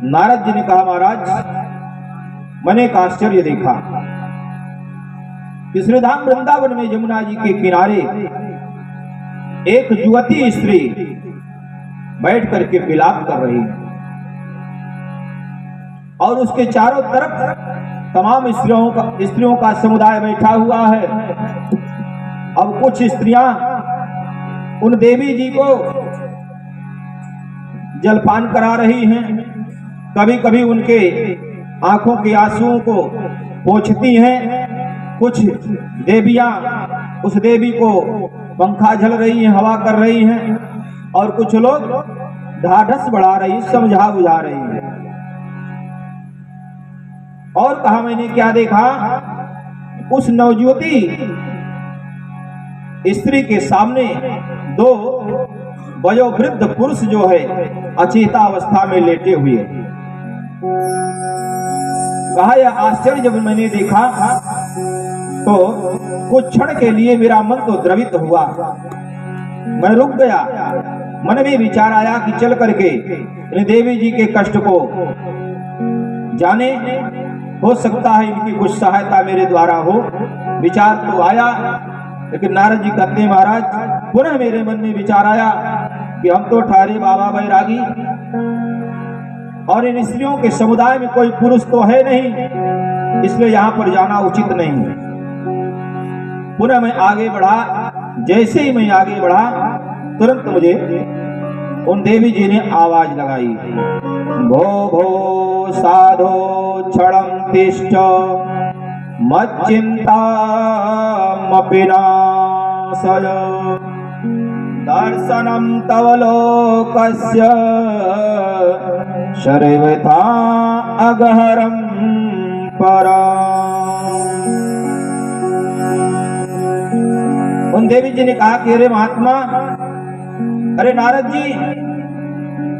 नारद जी ने कहा, महाराज मैंने एक आश्चर्य देखा कि श्रीधाम वृंदावन में यमुना जी के किनारे एक युवती स्त्री बैठ करके विलाप कर रही है और उसके चारों तरफ तमाम स्त्रियों का समुदाय बैठा हुआ है। अब कुछ स्त्रियां उन देवी जी को जलपान करा रही हैं, कभी कभी उनके आंखों के आंसुओं को पोंछती हैं। कुछ देवियां उस देवी को पंखा झल रही हैं, हवा कर रही हैं, और कुछ लोग ढाढ़स बढ़ा रही, समझा बुझा रही हैं। और कहा मैंने क्या देखा, उस नवजुवती स्त्री के सामने दो वयोवृद्ध पुरुष जो है अचेता अवस्था में लेटे हुए। कहा यह आश्चर्य जब मैंने देखा तो कुछ क्षण के लिए मेरा मन तो द्रवित हुआ, मैं रुक गया। मन में विचार आया कि चल करके इन देवी जी के कष्ट को जाने, हो सकता है इनकी कुछ सहायता मेरे द्वारा हो। विचार तो आया, लेकिन नारद जी कहते हैं, महाराज पुनः मेरे मन में विचार आया कि हम तो ठहरे बाबा बैरागी और इन स्त्रियों के समुदाय में कोई पुरुष तो है नहीं, इसलिए यहाँ पर जाना उचित नहीं है। पुनः मैं आगे बढ़ा। जैसे ही मैं आगे बढ़ा तुरंत मुझे उन देवी जी ने आवाज लगाई, भो भो साधो क्षणं तिष्ठ मच्चिन्तामपि नाशय दर्शनं तव लोकस्य सर्वथा अगहरं पराम्। उन देवी जी ने कहा कि अरे महात्मा, अरे नारद जी,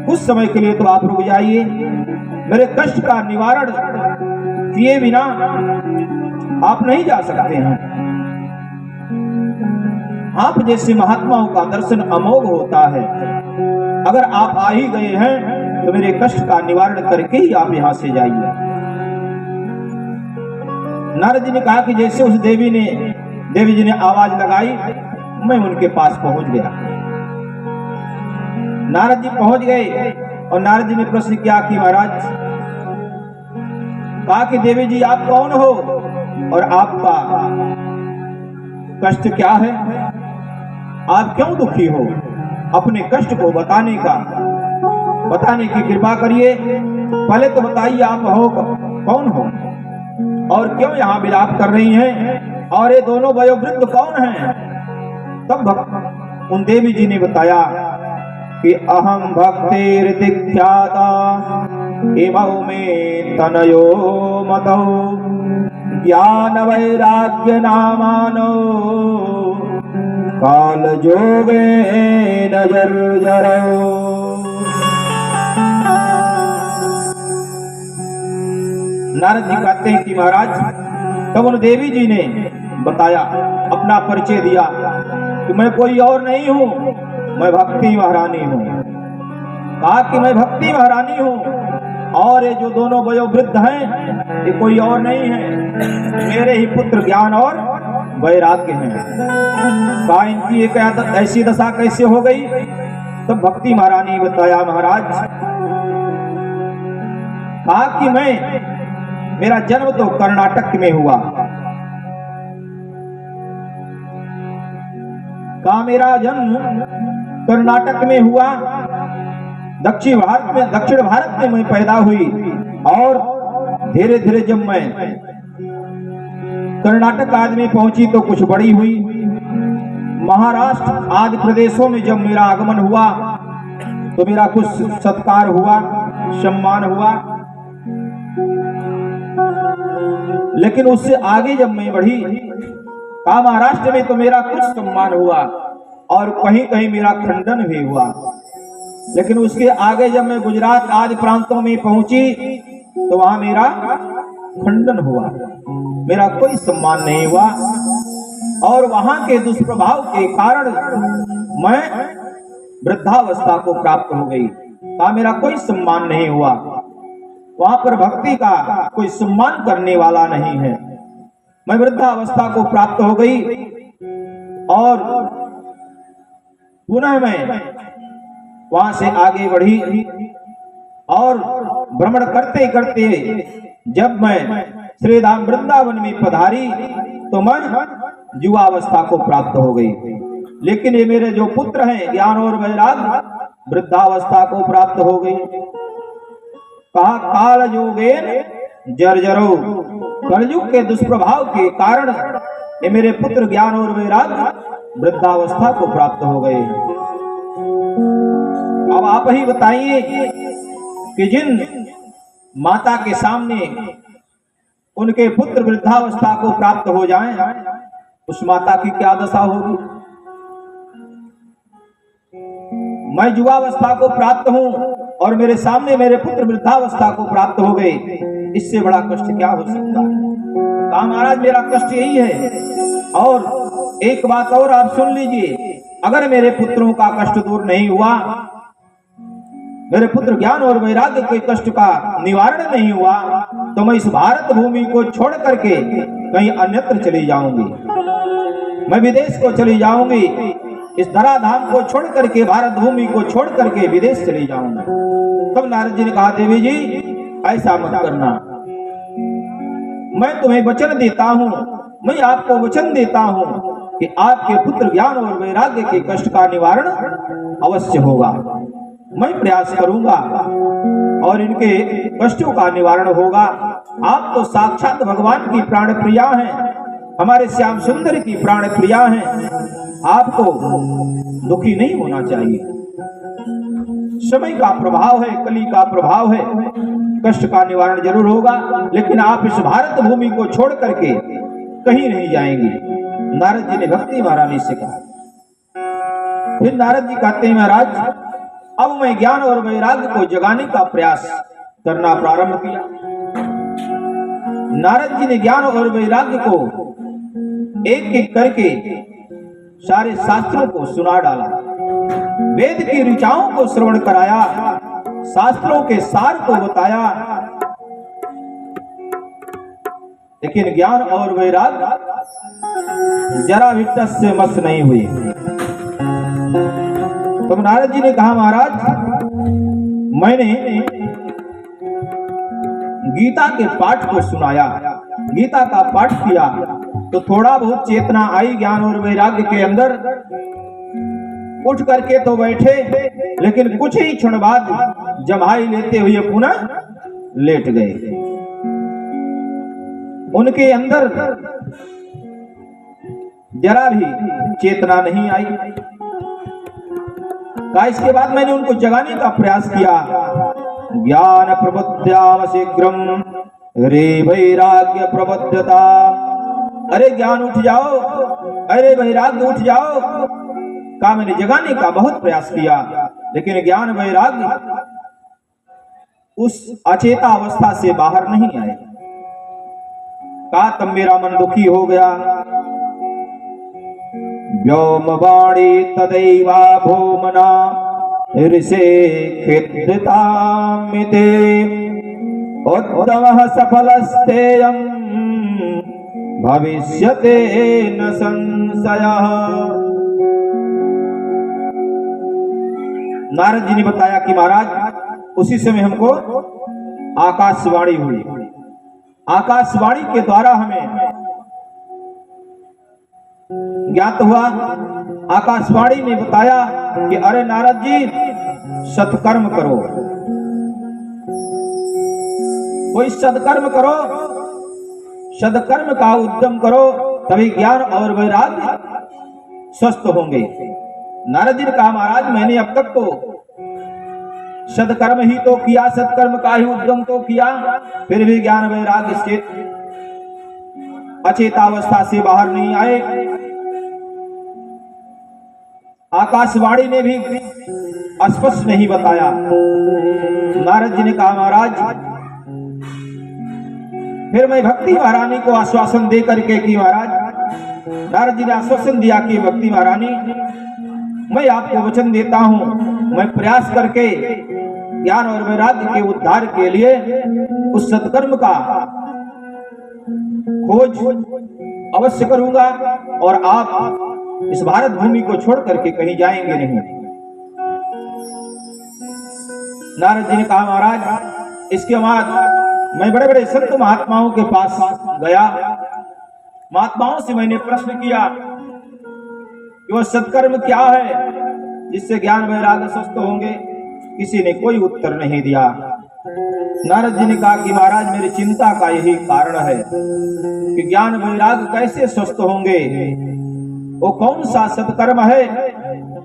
कुछ समय के लिए तो आप रुक जाइए, मेरे कष्ट का निवारण किए बिना आप नहीं जा सकते हैं। आप जैसे महात्माओं का दर्शन अमोघ होता है, अगर आप आ ही गए हैं तो मेरे कष्ट का निवारण करके ही आप यहां से जाइए। नारद जी ने कहा कि जैसे उस देवी जी ने आवाज लगाई, मैं उनके पास पहुंच गया। नारद जी पहुंच गए और नारद जी ने प्रश्न किया कि महाराज, कहा कि देवी जी आप कौन हो और आपका कष्ट क्या है, आप क्यों दुखी हो, अपने कष्ट को बताने की कृपा करिए। पहले तो बताइए आप हो कौन हो और क्यों यहाँ विलाप कर रही हैं, और ये दोनों वयोवृद्ध कौन हैं। तब उन देवी जी ने बताया कि अहम भक्तिर्दीख्याता इमौ मे तनयो मतौ ज्ञान वैराग्य नामानो काल जोगे नजर जरो। नारद जी कहते हैं कि महाराज, तब उन देवी जी ने बताया, अपना परिचय दिया कि मैं कोई और नहीं हूं, मैं भक्ति महारानी हूं। कहा कि मैं भक्ति महारानी हूं और ये जो दोनों वयोवृद्ध हैं ये कोई और नहीं है, मेरे ही पुत्र ज्ञान और वैराग्य हैं। कहा इनकी एक ऐसी दशा कैसे हो गई। तो भक्ति महारानी बताया, महाराज कहा कि मेरा जन्म तो कर्नाटक में हुआ। कहा मेरा जन्म कर्नाटक में हुआ, दक्षिण भारत में मैं पैदा हुई, और धीरे धीरे जब मैं कर्नाटक आदि में पहुंची तो कुछ बड़ी हुई। महाराष्ट्र आदि प्रदेशों में जब मेरा आगमन हुआ तो मेरा कुछ सत्कार हुआ, सम्मान हुआ, लेकिन उससे आगे जब मैं बढ़ी, कहा महाराष्ट्र में तो मेरा कुछ सम्मान हुआ और कहीं कहीं मेरा खंडन भी हुआ, लेकिन उसके आगे जब मैं गुजरात आदि प्रांतों में पहुंची तो वहां मेरा खंडन हुआ, मेरा कोई सम्मान नहीं हुआ, और वहां के दुष्प्रभाव के कारण मैं वृद्धावस्था को प्राप्त हो गई। कहा मेरा कोई सम्मान नहीं हुआ। वहां पर भक्ति का कोई सम्मान करने वाला नहीं है। मैं वृद्धावस्था को प्राप्त हो गई और पुनः मैं वहां से आगे बढ़ी और भ्रमण करते करते जब मैं श्री धाम वृंदावन में पधारी तो मैं युवावस्था को प्राप्त हो गई। लेकिन ये मेरे जो पुत्र हैं ज्ञान और वैराग्य वृद्धावस्था को प्राप्त हो गई। कहा काल योगेन जर्जरो, कलयुग के दुष्प्रभाव के कारण ये मेरे पुत्र ज्ञान और वैराग्य वृद्धावस्था को प्राप्त हो गए। अब आप ही बताइए कि जिन माता के सामने उनके पुत्र वृद्धावस्था को प्राप्त हो जाएं, उस माता की क्या दशा होगी। मैं युवावस्था को प्राप्त हूं और मेरे सामने मेरे पुत्र वृद्धावस्था को प्राप्त हो गए, इससे बड़ा कष्ट क्या हो सकता है। कहा महाराज मेरा कष्ट यही है। और एक बात और आप सुन लीजिए, अगर मेरे पुत्रों का कष्ट दूर नहीं हुआ, मेरे पुत्र ज्ञान और वैराग्य के कष्ट का निवारण नहीं हुआ, तो मैं इस भारत भूमि को छोड़ करके कहीं अन्यत्र चली जाऊंगी। मैं विदेश को चली जाऊंगी, इस धराधाम को छोड़ करके भारत भूमि को छोड़ करके विदेश चली जाऊंगी। तब नारद जी ने कहा देवी जी ऐसा मत करना, मैं तुम्हें वचन देता हूं, मैं आपको वचन देता हूं कि आपके पुत्र ज्ञान और वैराग्य के कष्ट का निवारण अवश्य होगा। मैं प्रयास करूंगा और इनके कष्टों का निवारण होगा। आप तो साक्षात भगवान की प्राण प्रिया हैं, हमारे श्याम सुंदर की प्राण प्रिया हैं, आपको दुखी नहीं होना चाहिए। समय का प्रभाव है, कली का प्रभाव है, कष्ट का निवारण जरूर होगा, लेकिन आप इस भारत भूमि को छोड़ करके कहीं नहीं जाएंगे। नारद जी ने भक्ति महारानी से कहा। फिर नारद जी कहते हैं महाराज अब मैं ज्ञान और वैराग्य को जगाने का प्रयास करना प्रारंभ किया। नारद जी ने ज्ञान और वैराग्य को एक एक करके सारे शास्त्रों को सुना डाला, वेद की ऋचाओं को श्रवण कराया, शास्त्रों के सार को बताया, लेकिन ज्ञान और वैराग्य जरा भी टस से मस नहीं हुई। तो नारद जी ने कहा महाराज मैंने गीता के पाठ को सुनाया, गीता का पाठ किया तो थोड़ा बहुत चेतना आई ज्ञान और वैराग्य के अंदर। उठ करके तो बैठे, लेकिन कुछ ही क्षण बाद जमाई लेते हुए पुनः लेट गए। उनके अंदर जरा भी चेतना नहीं आई। इसके बाद मैंने उनको जगाने का प्रयास किया। ज्ञान प्रबुद्ध्याम शीघ्रम रे वैराग्य प्रबुद्धता, अरे ज्ञान उठ जाओ, अरे वैराग्य उठ जाओ। का मैंने जगाने का बहुत प्रयास किया, लेकिन ज्ञान वैराग्य उस अचेता अवस्था से बाहर नहीं आए। का तब मेरा मन दुखी हो गया। व्योमवाणी तदैवा भूमना ऋषे खिद्यतामिते उत्तमः सफलस्तेयं भविष्यते न संशयः। नारद जी ने बताया कि महाराज उसी समय हमको आकाशवाणी हुई। आकाशवाणी के द्वारा हमें ज्ञात हुआ। आकाशवाणी ने बताया कि अरे नारद जी सत्कर्म करो, कोई सत्कर्म करो, सत्कर्म का उद्यम करो, तभी ज्ञान और वैराग्य स्वस्थ होंगे। नारद जी ने कहा महाराज मैंने अब तक तो सत्कर्म ही तो किया, सत्कर्म का ही उद्यम तो किया, फिर भी ज्ञान वैराग्य से अचेतावस्था से बाहर नहीं आए। आकाशवाणी ने भी स्पष्ट नहीं बताया। नारद जी ने कहा महाराज फिर मैं भक्ति महारानी को आश्वासन दे करके कि महाराज, नारद जी ने आश्वासन दिया कि भक्ति महारानी मैं आपको वचन देता हूं, मैं प्रयास करके ज्ञान और वैराग्य के उद्धार के लिए उस सत्कर्म का खोज अवश्य करूंगा और आप इस भारत भूमि को छोड़ करके कहीं जाएंगे नहीं। नारद जी ने कहा, महाराज इसके बाद मैं बड़े बड़े संत महात्माओं के पास गया, महात्माओं से मैंने प्रश्न किया कि वह सत्कर्म क्या है जिससे ज्ञान वैराग्य स्वस्थ होंगे। किसी ने कोई उत्तर नहीं दिया। नारद जी ने कहा कि महाराज मेरी चिंता का यही कारण है कि ज्ञान वैराग्य कैसे स्वस्थ होंगे, वो कौन सा सत्कर्म है,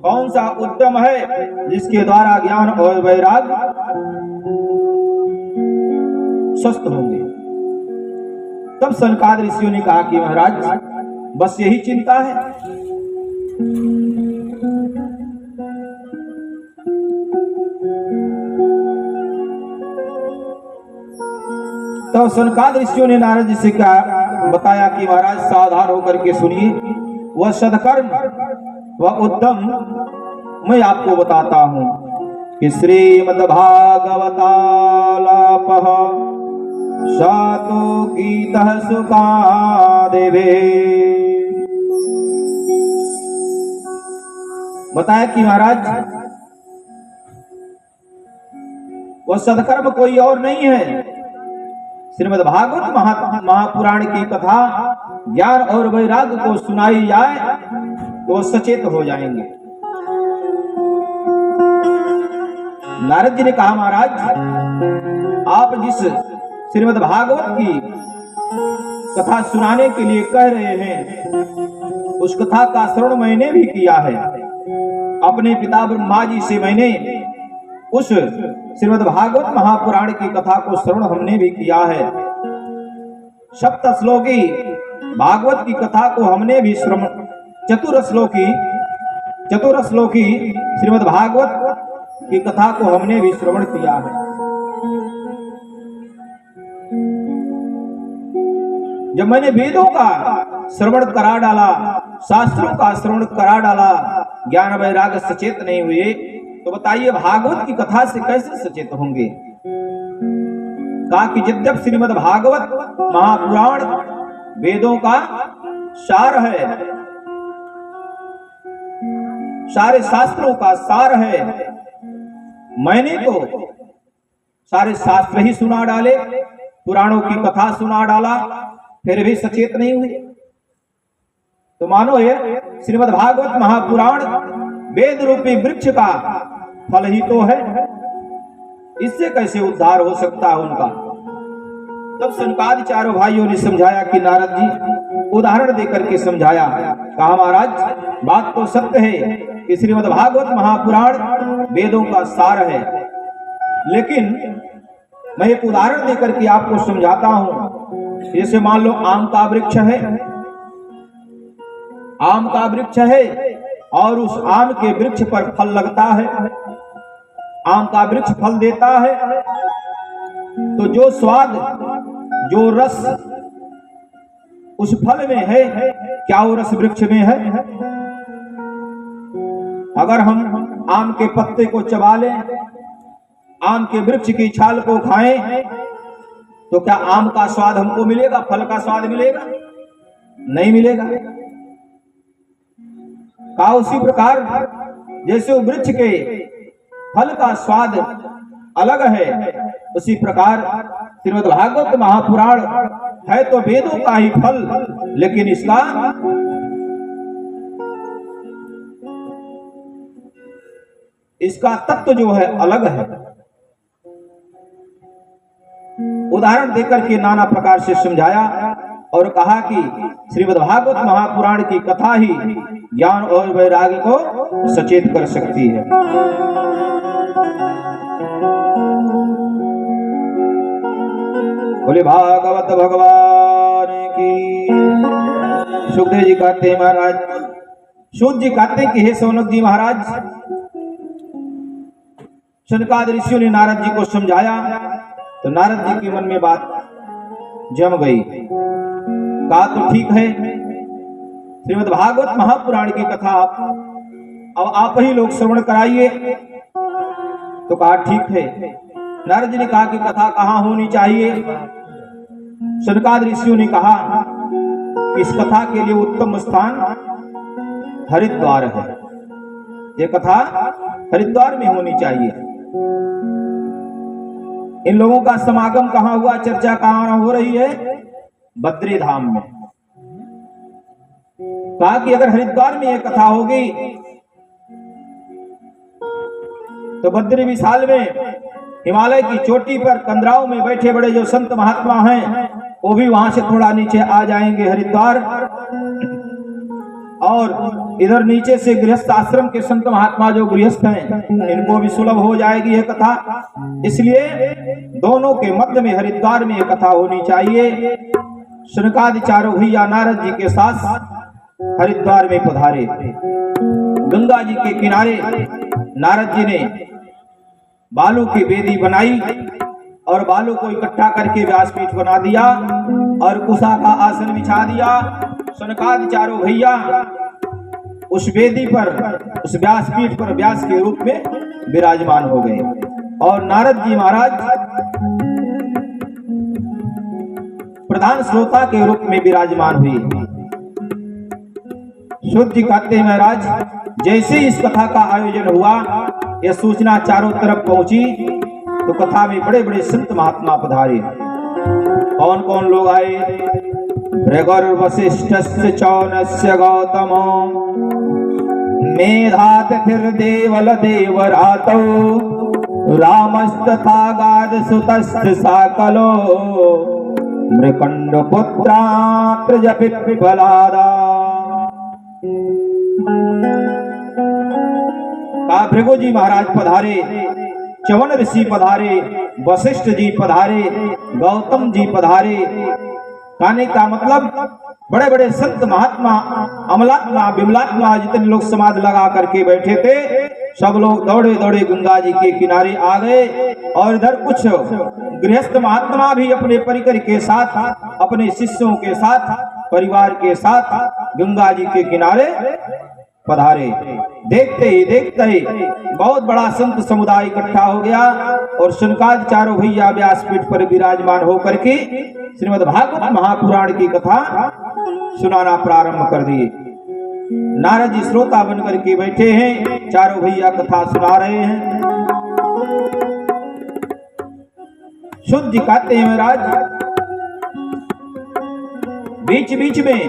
कौन सा उद्यम है जिसके द्वारा ज्ञान और वैराग्य स्वस्थ होंगे। तब सनकादिक ऋषियों ने कहा कि महाराज बस यही चिंता है। तो सनकादिक ऋषियों ने नारद जी से क्या बताया कि महाराज सावधान होकर के सुनिए, वह सदकर्म वह उद्यम मैं आपको बताता हूं कि श्रीमद्भागवतालापः सातो गीतः सुखादेवे। बताया कि महाराज वह सदकर्म कोई और नहीं है, श्रीमद्भागवत महापुराण की कथा ज्ञान और वैराग्य को सुनाई जाए तो सचेत हो जाएंगे। नारद जी ने कहा, महाराज आप जिस श्रीमद्भागवत की कथा सुनाने के लिए कह रहे हैं उस कथा का श्रवण मैंने भी किया है। अपने पिता ब्रह्मा जी से मैंने उस श्रीमद्भागवत महापुराण की कथा को श्रवण हमने भी किया है। सप्त श्लोकी भागवत की कथा को हमने भी श्रवण, चतुरश्लोकी श्रीमद्भागवत की कथा को हमने भी श्रवण किया है। जब मैंने वेदों का श्रवण करा डाला, शास्त्रों का श्रवण करा डाला, ज्ञान वैराग्य सचेत नहीं हुए तो बताइए भागवत की कथा से कैसे सचेत होंगे। कहा कि यद्यप श्रीमद्भागवत महापुराण वेदों का सार है, सारे शास्त्रों का सार है, मैंने तो सारे शास्त्र ही सुना डाले, पुराणों की कथा सुना डाला, फिर भी सचेत नहीं हुए। तो मानो ये श्रीमद्भागवत महापुराण वेद रूपी वृक्ष का फल ही तो है, इससे कैसे उद्धार हो सकता है उनका। तब सनकादि चारों भाइयों ने समझाया कि नारद जी उदाहरण देकर के समझाया। कहा, महाराज बात तो सत्य है कि श्रीमद्भागवत महापुराण वेदों का सार है, लेकिन मैं एक उदाहरण देकर के आपको समझाता हूं। जैसे मान लो आम का वृक्ष है, आम का वृक्ष है और उस आम के वृक्ष पर फल लगता है, आम का वृक्ष फल देता है, तो जो स्वाद जो रस उस फल में है, क्या वो रस वृक्ष में है? अगर हम आम के पत्ते को चबा लें, आम के वृक्ष की छाल को खाएं, तो क्या आम का स्वाद हमको मिलेगा, फल का स्वाद मिलेगा? नहीं मिलेगा। कहा उसी प्रकार जैसे वृक्ष के फल का स्वाद अलग है, उसी प्रकार श्रीमद्भागवत महापुराण है तो वेदों का ही फल, लेकिन इसका तत्व जो है अलग है। उदाहरण देकर के नाना प्रकार से समझाया और कहा कि श्रीमद्भागवत महापुराण की कथा ही ज्ञान और वैराग्य को सचेत कर सकती है। बोले भागवत भगवान की। सुखदेव जी कहते हैं, महाराज सूत जी कहते हैं कि हे सौनक जी महाराज, सनकादिक ऋषियों ने नारद जी को समझाया तो नारद जी के मन में बात जम गई। कहा तो ठीक है, श्रीमद्भागवत महापुराण की कथा अब आप ही लोग श्रवण कराइए। तो कहा ठीक है। नारद जी ने कहा कि कथा कहाँ होनी चाहिए? सनकादिक ऋषियों ने कहा कि इस कथा के लिए उत्तम स्थान हरिद्वार है, ये कथा हरिद्वार में होनी चाहिए। इन लोगों का समागम कहाँ हुआ, चर्चा कहाँ हो रही है? बद्री धाम में। कहा कि अगर हरिद्वार में ये कथा होगी तो बद्री विशाल में हिमालय की चोटी पर कंदराओं में बैठे बड़े जो संत महात्मा हैं वो भी वहां से थोड़ा नीचे आ जाएंगे हरिद्वार, और इधर नीचे से गृहस्थ आश्रम के संत महात्मा जो गृहस्थ हैं इनको भी सुलभ हो जाएगी यह कथा। इसलिए दोनों के मध्य में हरिद्वार में यह कथा होनी चाहिए। शनकादि चारों भैया नारद जी के साथ हरिद्वार में पधारे। गंगा जी के किनारे नारद जी ने बालू की वेदी बनाई और बालू को इकट्ठा करके व्यासपीठ बना दिया और कुशा का आसन बिछा दिया। शनकादि चारों भैया उस वेदी पर, उस व्यासपीठ पर व्यास के रूप में विराजमान हो गए और नारद जी महाराज प्रधान श्रोता के रूप में विराजमान हुए। शुद्ध जी कहते हैं महाराज, जैसे इस कथा का आयोजन हुआ यह सूचना चारों तरफ पहुंची तो कथा में बड़े बड़े संत महात्मा पधारे। कौन कौन लोग आए? भृगुर्वसिष्ठस्य चौनस्य गौतमो मेधातिथिर्देवल देवरातौ रामस्तथा गादसुतस्य साकलो मृकंड पुत्रा प्रजपिप्पलादा। भृगु जी महाराज पधारे, च्यवन ऋषि पधारे, वशिष्ठ जी पधारे, गौतम जी पधारे। कहने का मतलब बड़े बड़े संत महात्मा, अमलात्मा, विमलात्मा जितने लोग समाधि लगा करके बैठे थे सब लोग दौड़े दौड़े गंगा जी के किनारे आ गए। और इधर कुछ गृहस्थ महात्मा भी अपने परिकर के साथ, अपने शिष्यों के साथ, परिवार के साथ गंगा जी के किनारे पधारे। देखते ही बहुत बड़ा संत समुदाय इकट्ठा हो गया और शनकादि चारों भैया व्यासपीठ पर विराजमान होकर के श्रीमद् भागवत महापुराण की कथा सुनाना प्रारंभ कर दिए। नारद जी श्रोता बनकर के बैठे हैं, चारों भैया कथा सुना रहे हैं। शुद्ध जी कहते हैं महाराज, बीच बीच में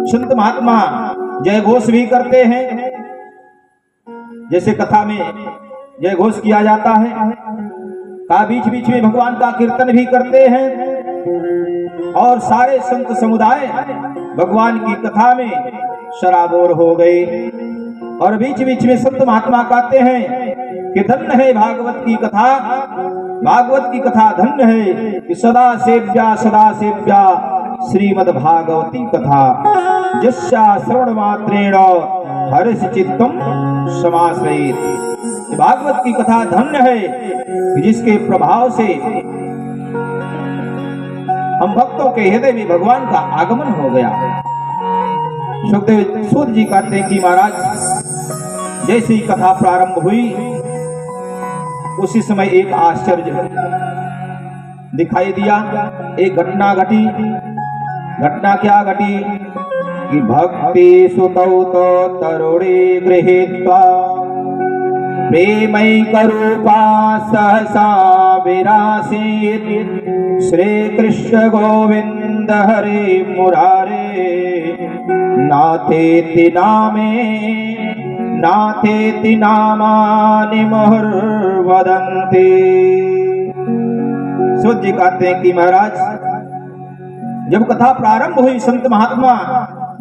संत महात्मा जय घोष भी करते हैं, जैसे कथा में जय घोष किया जाता है। का बीच बीच में भगवान का कीर्तन भी करते हैं और सारे संत समुदाय भगवान की कथा में सराबोर हो गए। और बीच बीच में संत महात्मा कहते हैं कि धन्य है भागवत की कथा, भागवत की कथा धन्य है कि सदा सेव्या श्रीमद् भागवती कथा यस्या श्रवण मात्रेण हर्ष चित्तम समाश्रयेत्। भागवत की कथा धन्य है जिसके प्रभाव से हम भक्तों के हृदय में भगवान का आगमन हो गया। सुखदेव सूत जी कहते हैं कि महाराज जैसे ही कथा प्रारंभ हुई उसी समय एक आश्चर्य दिखाई दिया। एक घटना घटी। घटना क्या घटी कि भक्ति सुतौ तो तरुणी गृहीत्वा प्रेमैकरूपा सहसा विरासीत् श्री कृष्ण गोविंद हरे मुरारे नाथेति नामानि मुहुर्वदन्ति। सूत जी कहते हैं कि महाराज जब कथा प्रारंभ हुई संत महात्मा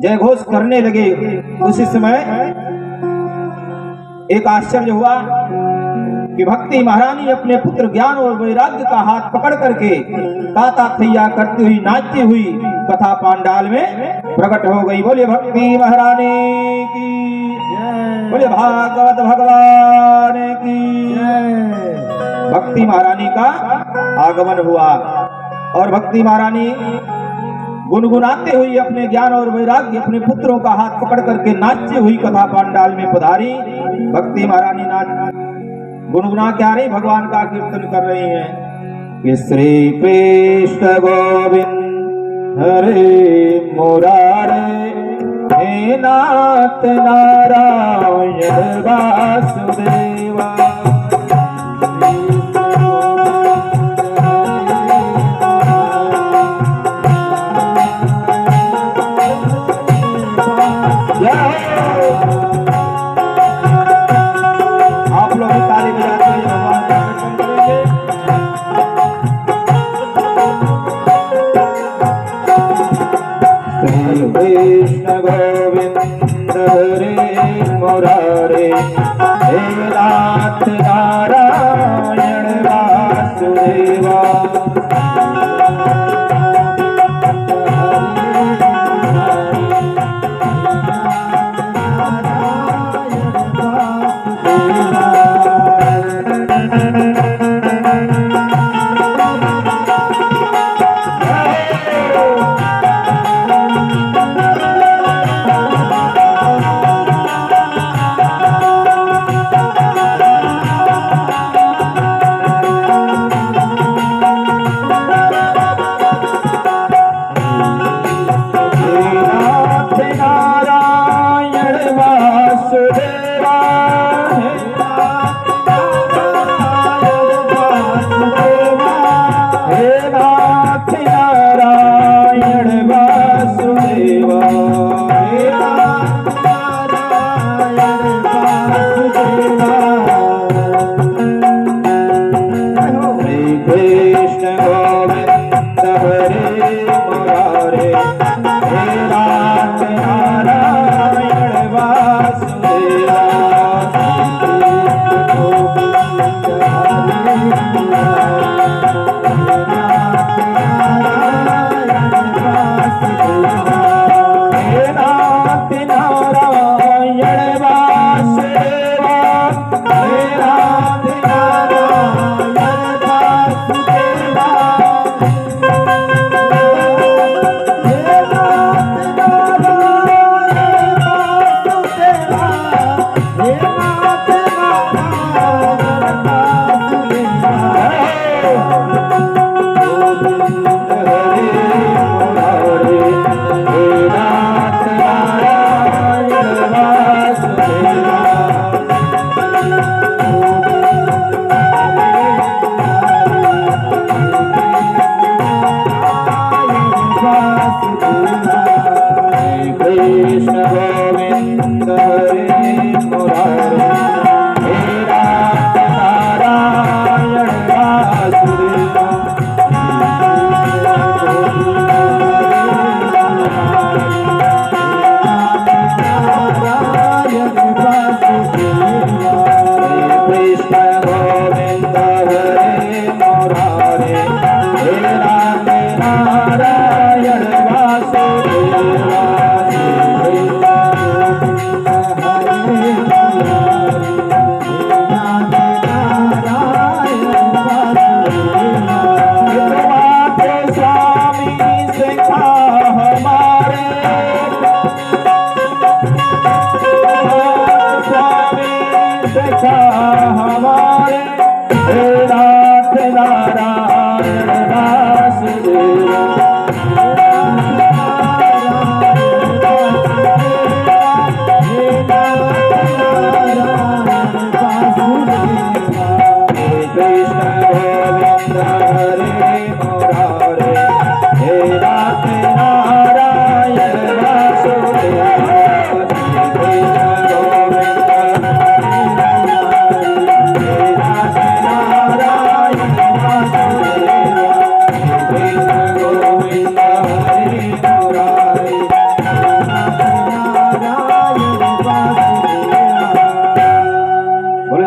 जय घोष करने लगे उसी समय एक आश्चर्य हुआ कि भक्ति महारानी अपने पुत्र ज्ञान और वैराग्य का हाथ पकड़ करके ताता थैया करती हुई नाचती हुई कथा पांडाल में प्रकट हो गई। बोले भक्ति महारानी की, बोले भागवत भगवान की। भक्ति महारानी का आगमन हुआ और भक्ति महारानी गुनगुनाते हुई अपने ज्ञान और वैराग्य अपने पुत्रों का हाथ पकड़ करके नाचती हुई कथा पांडाल में पधारी। भक्ति महारानी नाच गुनगुना क्या रही, भगवान का कीर्तन कर रही हैं कि श्री कृष्ण गोविंद हरे मुरारे, हे नाथ नारायण वासुदेवा। आप लोग ताली बजाते हुए भगवान का कीर्तन करेंगे। श्री कृष्ण गोविंद हरे मुरारे, हे नाथ नारायण वासुदेवा।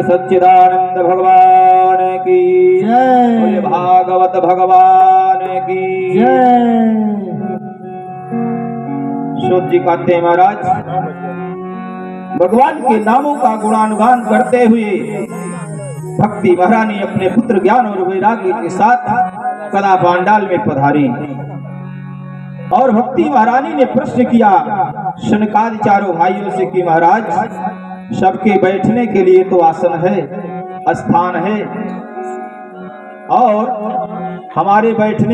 सच्चिदानंद भगवान की जय, भागवत भगवान की जय। सूत जी कहते हैं महाराज, भगवान के नामों का गुणानुगान करते हुए भक्ति महारानी अपने पुत्र ज्ञान और वैराग्य के साथ कदा पांडाल में पधारी। और भक्ति महारानी ने प्रश्न किया शनकादि चारों भाइयों से कि महाराज सबके बैठने के लिए तो आसन है, स्थान है, और हमारे बैठने